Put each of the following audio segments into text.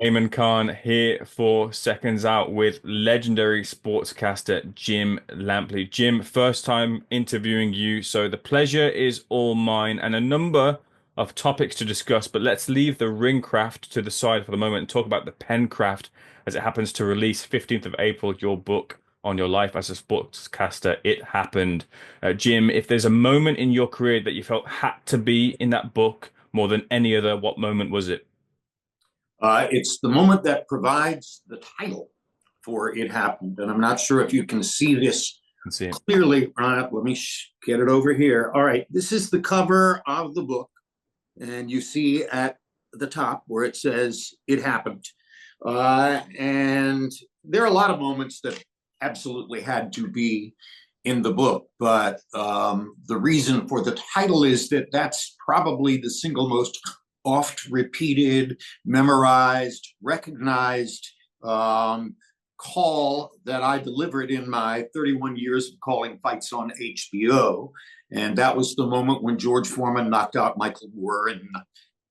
Ayman Khan here for Seconds Out with legendary sportscaster Jim Lampley. Jim, first time interviewing you, so the pleasure is all mine and a number of topics to discuss, but let's leave the ring craft to the side for the moment and talk about the pen craft as it happens to release 15th of April, your book on your life as a sportscaster. It happened. Jim, if there's a moment in your career that you felt had to be in that book more than any other, what moment was it? It's the moment that provides the title for It Happened. And I'm not sure if you can see this Can see it. clearly. Let me get it over here. All right, this is the cover of the book. And you see at the top where it says It Happened. And there are a lot of moments that absolutely had to be in the book. But the reason for the title is that that's probably the single most oft repeated, memorized, recognized call that I delivered in my 31 years of calling fights on HBO. And that was the moment when George Foreman knocked out Michael Moore in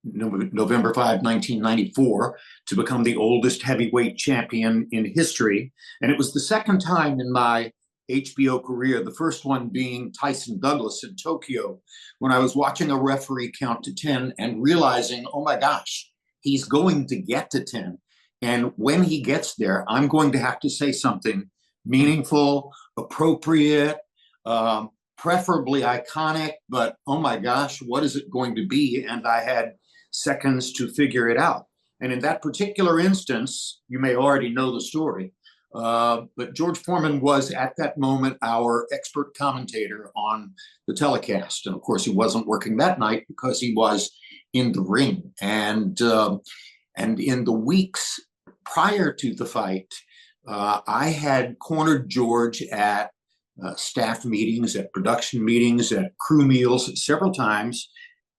November 5, 1994, to become the oldest heavyweight champion in history. And it was the second time in my HBO career, the first one being Tyson Douglas in Tokyo, when I was watching a referee count to 10 and realizing, oh my gosh, he's going to get to 10. And when he gets there, I'm going to have to say something meaningful, appropriate, preferably iconic, but oh my gosh, what is it going to be? And I had seconds to figure it out. And in that particular instance, you may already know the story. But George Foreman was at that moment our expert commentator on the telecast. And of course, he wasn't working that night because he was in the ring. And in the weeks prior to the fight, I had cornered George at staff meetings, at production meetings, at crew meals several times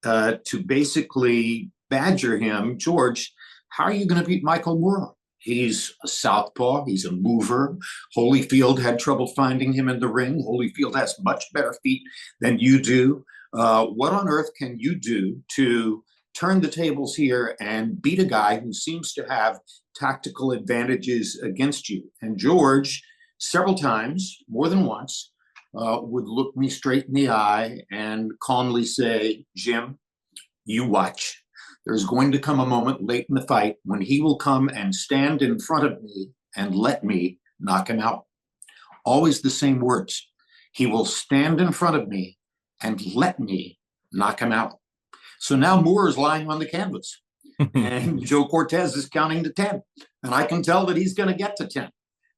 to basically badger him. George, how are you going to beat Michael Moore? He's a southpaw. He's a mover. Holyfield had trouble finding him in the ring. Holyfield has much better feet than you do. What on earth can you do to turn the tables here and beat a guy who seems to have tactical advantages against you? And George, several times, more than once, would look me straight in the eye and calmly say, Jim, you watch. There's going to come a moment late in the fight when he will come and stand in front of me and let me knock him out. Always the same words. He will stand in front of me and let me knock him out. So now Moore is lying on the canvas and Joe Cortez is counting to 10. And I can tell that he's going to get to 10.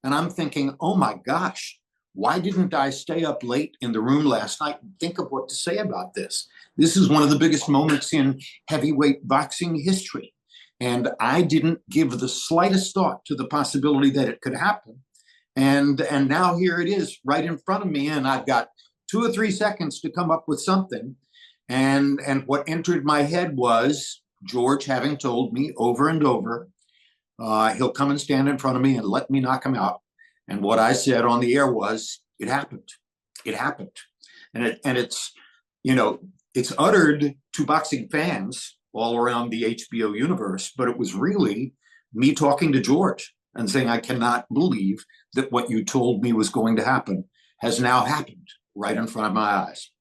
And I'm thinking, oh my gosh, why didn't I stay up late in the room last night and think of what to say about this? This is one of the biggest moments in heavyweight boxing history. And I didn't give the slightest thought to the possibility that it could happen. And now here it is right in front of me. And I've got 2 or 3 seconds to come up with something. And what entered my head was George having told me over and over, he'll come and stand in front of me and let me knock him out. And what I said on the air was, it happened. It happened. And it's, it's uttered to boxing fans all around the HBO universe, but it was really me talking to George and saying, I cannot believe that what you told me was going to happen has now happened right in front of my eyes.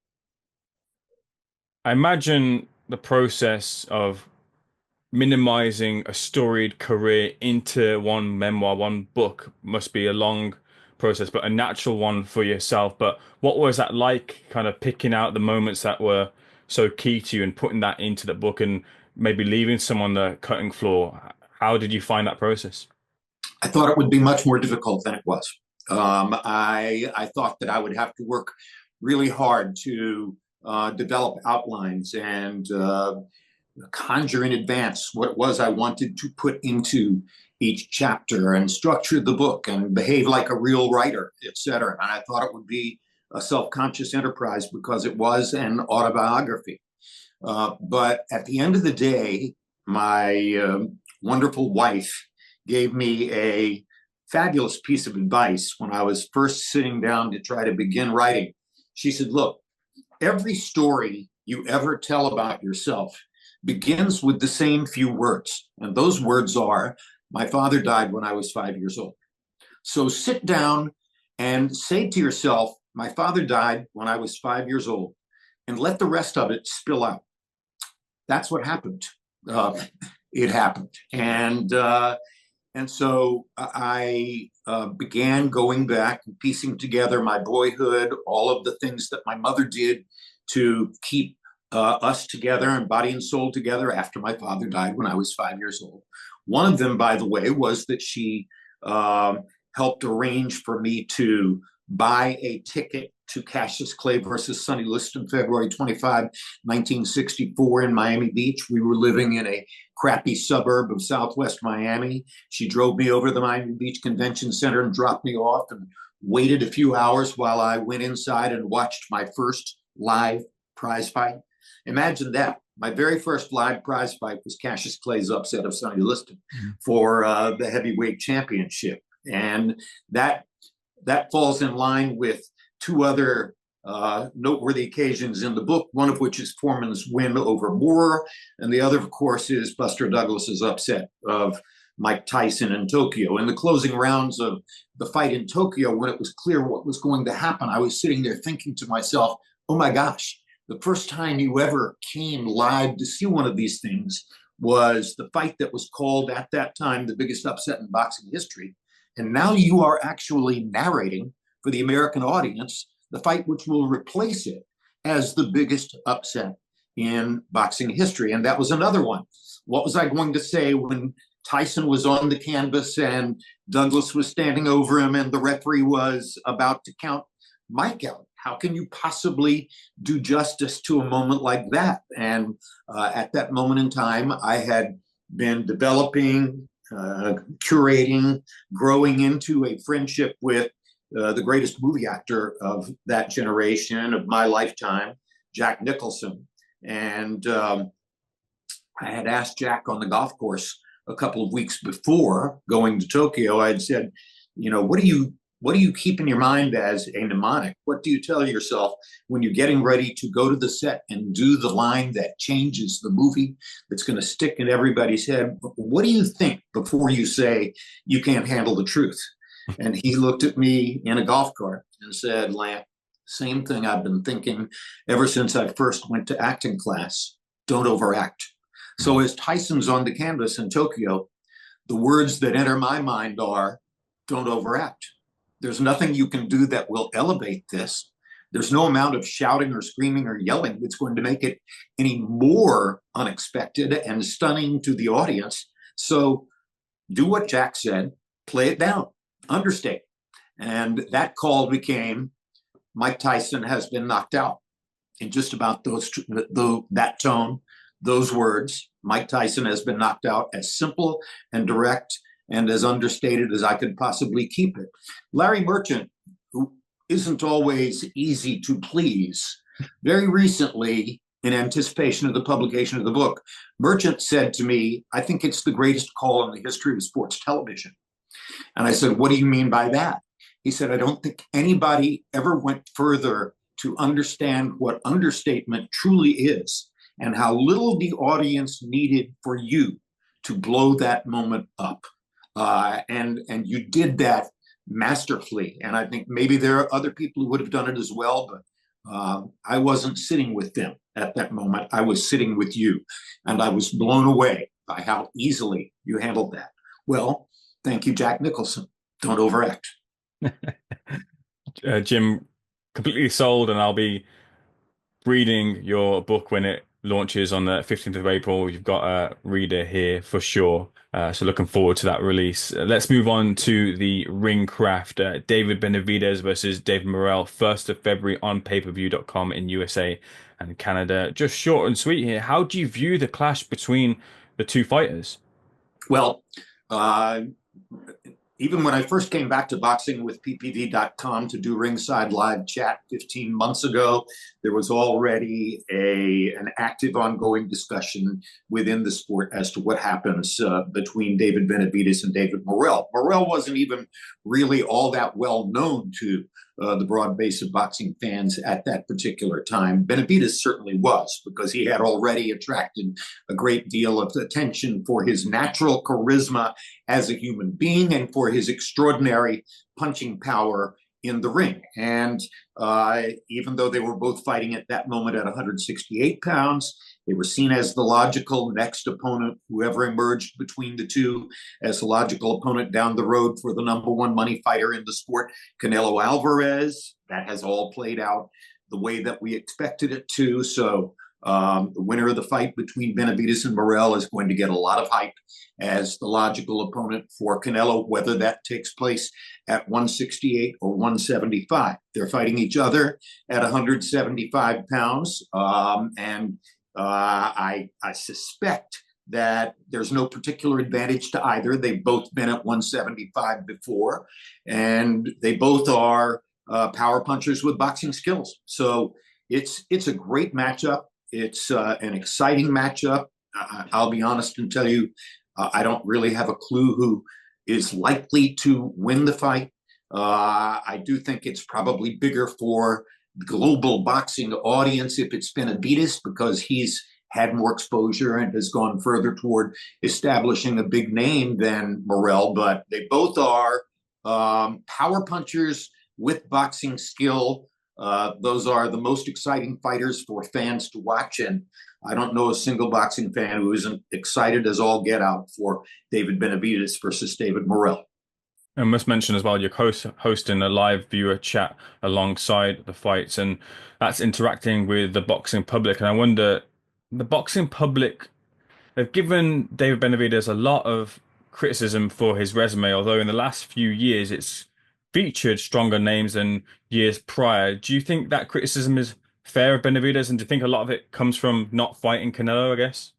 I imagine the process of minimizing a storied career into one memoir, one book must be a long process, but a natural one for yourself. But what was that like, kind of picking out the moments that were so key to you and putting that into the book and maybe leaving some on the cutting floor? How did you find that process? I thought it would be much more difficult than it was. I thought that I would have to work really hard to develop outlines and conjure in advance what it was I wanted to put into each chapter and structure the book and behave like a real writer, etc. And I thought it would be a self-conscious enterprise because it was an autobiography. But at the end of the day, my wonderful wife gave me a fabulous piece of advice when I was first sitting down to try to begin writing. She said, look, every story you ever tell about yourself begins with the same few words. And those words are, my father died when I was 5 years old. So sit down and say to yourself, my father died when I was 5 years old, and let the rest of it spill out. That's what happened. It happened. And so I began going back and piecing together my boyhood, all of the things that my mother did to keep us together and body and soul together after my father died when I was 5 years old. One of them, by the way, was that she helped arrange for me to buy a ticket to Cassius Clay versus Sonny Liston, February 25, 1964 in Miami Beach. We were living in a crappy suburb of Southwest Miami. She drove me over to the Miami Beach Convention Center and dropped me off and waited a few hours while I went inside and watched my first live prize fight. Imagine that. My very first live prize fight was Cassius Clay's upset of Sonny Liston for the heavyweight championship. And that falls in line with two other noteworthy occasions in the book, one of which is Foreman's win over Morell, and the other, of course, is Buster Douglas's upset of Mike Tyson in Tokyo. In the closing rounds of the fight in Tokyo, when it was clear what was going to happen, I was sitting there thinking to myself, oh my gosh, the first time you ever came live to see one of these things was the fight that was called at that time the biggest upset in boxing history. And now you are actually narrating for the American audience the fight which will replace it as the biggest upset in boxing history. And that was another one. What was I going to say when Tyson was on the canvas and Douglas was standing over him and the referee was about to count Mike out? How can you possibly do justice to a moment like that? And at that moment in time, I had been developing, curating, growing into a friendship with the greatest movie actor of that generation, of my lifetime, Jack Nicholson. And I had asked Jack on the golf course a couple of weeks before going to Tokyo. I had said, you know, what do you keep in your mind as a mnemonic? What do you tell yourself when you're getting ready to go to the set and do the line that changes the movie, that's going to stick in everybody's head? What do you think before you say you can't handle the truth? And he looked at me in a golf cart and said, Lamp, same thing I've been thinking ever since I first went to acting class. Don't overact. So as Tyson's on the canvas in Tokyo, the words that enter my mind are, don't overact. There's nothing you can do that will elevate this. There's no amount of shouting or screaming or yelling that's going to make it any more unexpected and stunning to the audience. So do what Jack said, play it down, understate. And that call became, Mike Tyson has been knocked out. In just about that tone, those words, Mike Tyson has been knocked out, as simple and direct and as understated as I could possibly keep it. Larry Merchant, who isn't always easy to please, very recently, in anticipation of the publication of the book, Merchant said to me, I think it's the greatest call in the history of sports television. And I said, what do you mean by that? He said, I don't think anybody ever went further to understand what understatement truly is and how little the audience needed for you to blow that moment up. And you did that masterfully. And I think maybe there are other people who would have done it as well, but I wasn't sitting with them at that moment. I was sitting with you, and I was blown away by how easily you handled that. Well, thank you, Jack Nicholson. Don't overact. Jim, completely sold, and I'll be reading your book when it launches on the 15th of April. You've got a reader here for sure. So looking forward to that release. Let's move on to the ring craft. David Benavidez versus David Morrell, 1st of February on pay-per-view.com in USA and Canada. Just short and sweet here. How do you view the clash between the two fighters? Well, even when I first came back to boxing with ppv.com to do ringside live chat 15 months ago, there was already an active ongoing discussion within the sport as to what happens between David Benavidez and David Morrell. Morrell wasn't even really all that well known to the broad base of boxing fans at that particular time. Benavidez certainly was, because he had already attracted a great deal of attention for his natural charisma as a human being and for his extraordinary punching power in the ring. And even though they were both fighting at that moment at 168 pounds, they were seen as the logical next opponent, whoever emerged between the two as the logical opponent down the road for the number one money fighter in the sport, Canelo Alvarez. That has all played out the way that we expected it to. So the winner of the fight between Benavidez and Morell is going to get a lot of hype as the logical opponent for Canelo, whether that takes place at 168 or 175. They're fighting each other at 175 pounds. I suspect that there's no particular advantage to either. They've both been at 175 before, and they both are power punchers with boxing skills. So it's a great matchup. It's an exciting matchup. I'll be honest and tell you, I don't really have a clue who is likely to win the fight. I do think it's probably bigger for global boxing audience if it's Benavidez, because he's had more exposure and has gone further toward establishing a big name than Morell. But they both are power punchers with boxing skill. Those are the most exciting fighters for fans to watch. And I don't know a single boxing fan who isn't excited as all get out for David Benavidez versus David Morrell. I must mention as well, you're hosting a live viewer chat alongside the fights, and that's interacting with the boxing public. And I wonder, the boxing public, they've given David Benavidez a lot of criticism for his resume, although in the last few years it's featured stronger names than years prior. Do you think that criticism is fair of Benavidez, and do you think a lot of it comes from not fighting Canelo, I guess?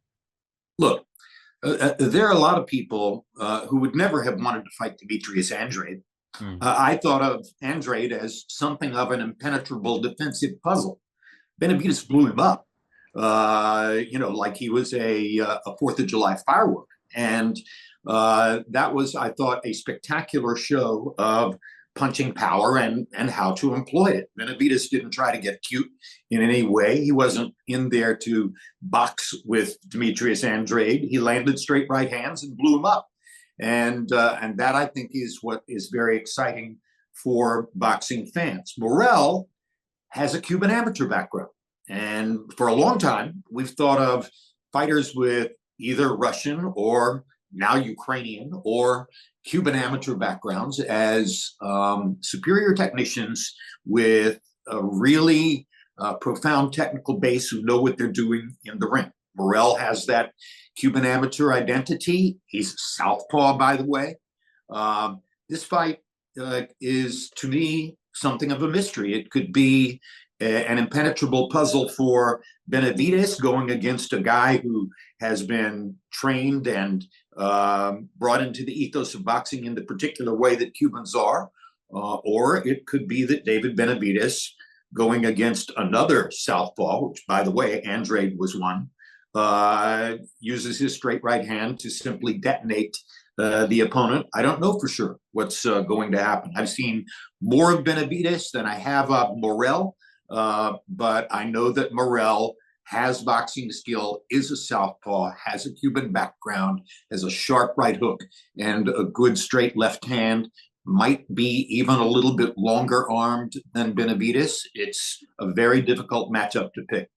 Look, there are a lot of people who would never have wanted to fight Demetrius Andrade. I thought of Andrade as something of an impenetrable defensive puzzle. Benavidez blew him up, like he was a 4th of July firework. And that was, I thought, a spectacular show of punching power and how to employ it. Benavidez didn't try to get cute in any way. He wasn't in there to box with Demetrius Andrade. He landed straight right hands and blew him up. And that, I think, is what is very exciting for boxing fans. Morell has a Cuban amateur background. And for a long time, we've thought of fighters with either Russian or now Ukrainian or Cuban amateur backgrounds as superior technicians with a really profound technical base who know what they're doing in the ring. Morell has that Cuban amateur identity. He's a southpaw, by the way. This fight is, to me, something of a mystery. It could be an impenetrable puzzle for Benavidez going against a guy who has been trained and brought into the ethos of boxing in the particular way that Cubans are. Or it could be that David Benavidez going against another southpaw, which, by the way, Andrade was one, uses his straight right hand to simply detonate the opponent. I don't know for sure what's going to happen. I've seen more of Benavidez than I have of Morell, but I know that Morell has boxing skill, is a southpaw, has a Cuban background, has a sharp right hook and a good straight left hand, might be even a little bit longer armed than Benavidez. It's a very difficult matchup to pick.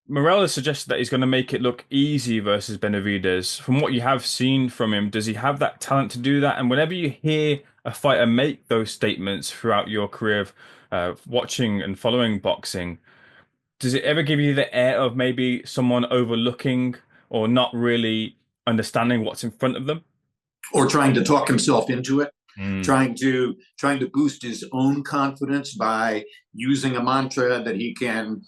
Morell has suggested that he's going to make it look easy versus Benavidez. From what you have seen from him, does he have that talent to do that? And whenever you hear a fighter make those statements throughout your career of watching and following boxing, does it ever give you the air of maybe someone overlooking or not really understanding what's in front of them? Or trying to talk himself into it, trying to boost his own confidence by using a mantra that he can,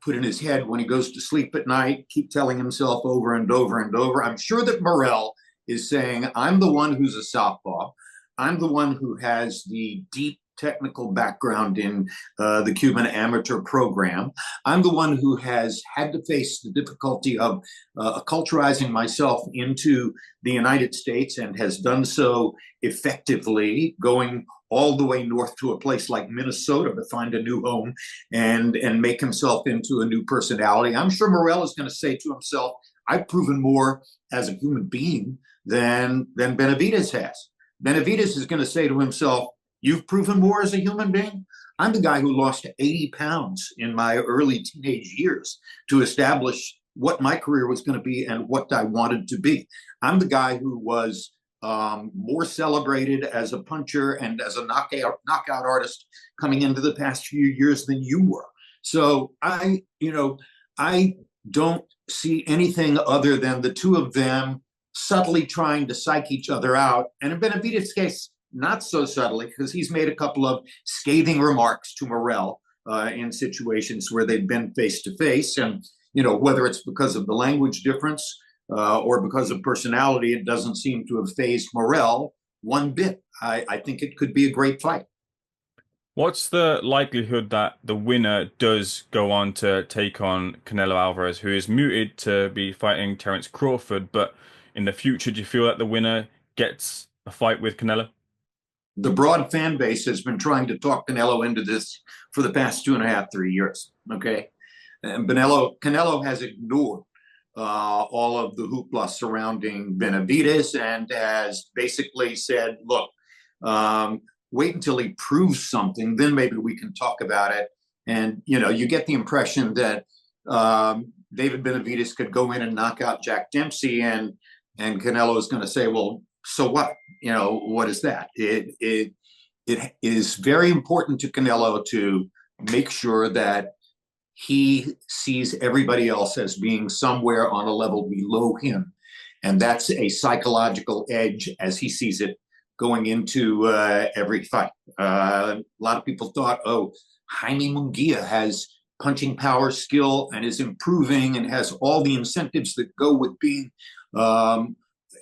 put in his head when he goes to sleep at night, keep telling himself over and over and over. I'm sure that Morell is saying, I'm the one who's a southpaw. I'm the one who has the deep technical background in the Cuban amateur program. I'm the one who has had to face the difficulty of acculturizing myself into the United States and has done so effectively, going all the way north to a place like Minnesota to find a new home and make himself into a new personality. I'm sure Morell is going to say to himself, I've proven more as a human being than Benavidez has. Benavidez is going to say to himself, you've proven more as a human being? I'm the guy who lost 80 pounds in my early teenage years to establish what my career was going to be and what I wanted to be. I'm the guy who was more celebrated as a puncher and as a knockout artist coming into the past few years than you were. So I don't see anything other than the two of them subtly trying to psych each other out. And in Benavidez's case, not so subtly, because he's made a couple of scathing remarks to Morell in situations where they've been face to face. And, whether it's because of the language difference or because of personality, it doesn't seem to have fazed Morell one bit. I think it could be a great fight. What's the likelihood that the winner does go on to take on Canelo Alvarez, who is mooted to be fighting Terence Crawford, but in the future, do you feel that the winner gets a fight with Canelo? The broad fan base has been trying to talk Canelo into this for the past 2.5, 3 years. Okay. And Canelo has ignored all of the hoopla surrounding Benavidez and has basically said, look, wait until he proves something, then maybe we can talk about it. And, you get the impression that David Benavidez could go in and knock out Jack Dempsey and Canelo is going to say, well, so what? What is that? It is very important to Canelo to make sure that he sees everybody else as being somewhere on a level below him. And that's a psychological edge as he sees it going into every fight. A lot of people thought, Jaime Munguia has punching power, skill, and is improving and has all the incentives that go with being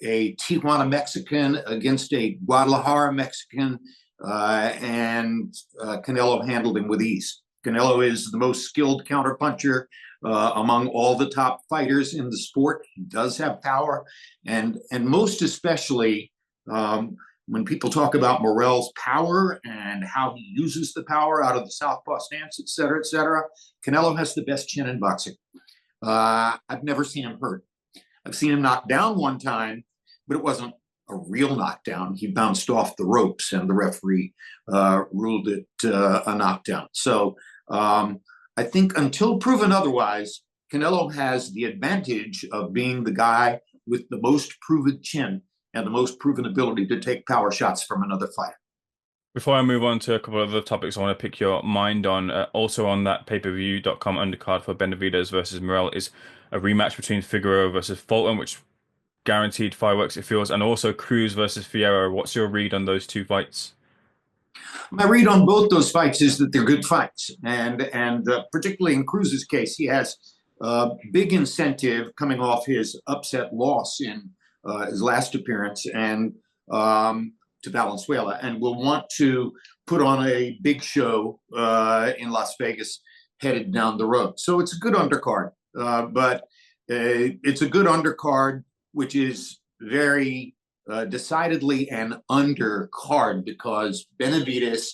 a Tijuana Mexican against a Guadalajara Mexican, and Canelo handled him with ease. Canelo is the most skilled counterpuncher among all the top fighters in the sport. He does have power, and most especially when people talk about Morell's power and how he uses the power out of the southpaw stance, et cetera, Canelo has the best chin in boxing. I've never seen him hurt. I've seen him knocked down one time, but it wasn't a real knockdown. He bounced off the ropes and the referee ruled it a knockdown. So I think until proven otherwise, Canelo has the advantage of being the guy with the most proven chin and the most proven ability to take power shots from another fighter. Before I move on to a couple of other topics, I want to pick your mind on. Also on that pay-per-view.com undercard for Benavidez versus Morell is a rematch between Figueroa versus Fulton, which guaranteed fireworks it feels, and also Cruz versus Fierro. What's your read on those two fights? My read on both those fights is that they're good fights, and particularly in Cruz's case, he has a big incentive coming off his upset loss in his last appearance and to Valenzuela, and will want to put on a big show in Las Vegas headed down the road. So it's a good undercard, but it's a good undercard, which is very decidedly an undercard because Benavidez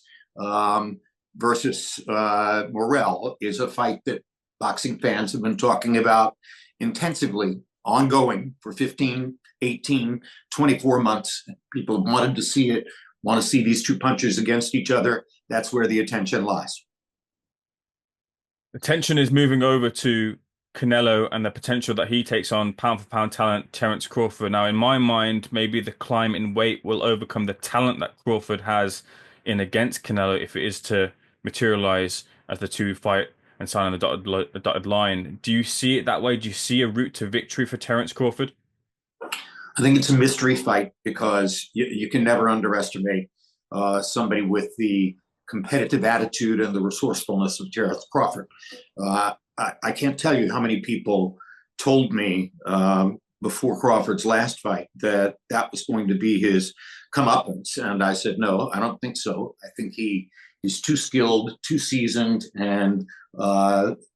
versus Morell is a fight that boxing fans have been talking about intensively, ongoing for 15, 18, 24 months. People wanted to see it, want to see these two punchers against each other. That's where the attention lies. Attention is moving over to Canelo and the potential that he takes on pound for pound talent Terence Crawford. Now, in my mind, maybe the climb in weight will overcome the talent that Crawford has in against Canelo if it is to materialize as the two fight and sign on the dotted line. Do you see it that way? Do you see a route to victory for Terence Crawford? I think it's a mystery fight because you can never underestimate somebody with the competitive attitude and the resourcefulness of Terence Crawford. I can't tell you how many people told me before Crawford's last fight that was going to be his comeuppance. And I said, no, I don't think so. I think he's too skilled, too seasoned, and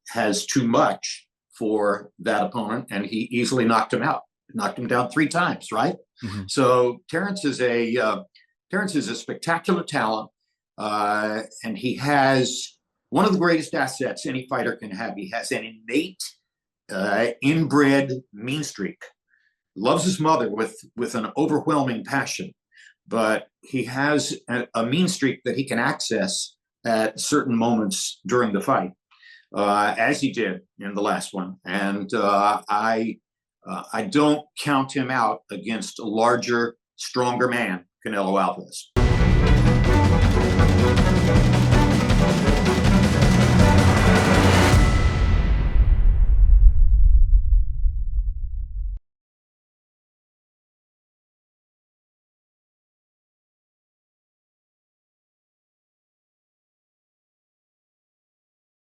has too much for that opponent. And he easily knocked him out, knocked him down 3 times, right? Mm-hmm. So Terence is Terence is a spectacular talent, and he has one of the greatest assets any fighter can have. He has an innate, inbred mean streak. Loves his mother with an overwhelming passion, but he has a mean streak that he can access at certain moments during the fight, as he did in the last one. And I don't count him out against a larger, stronger man, Canelo Alvarez.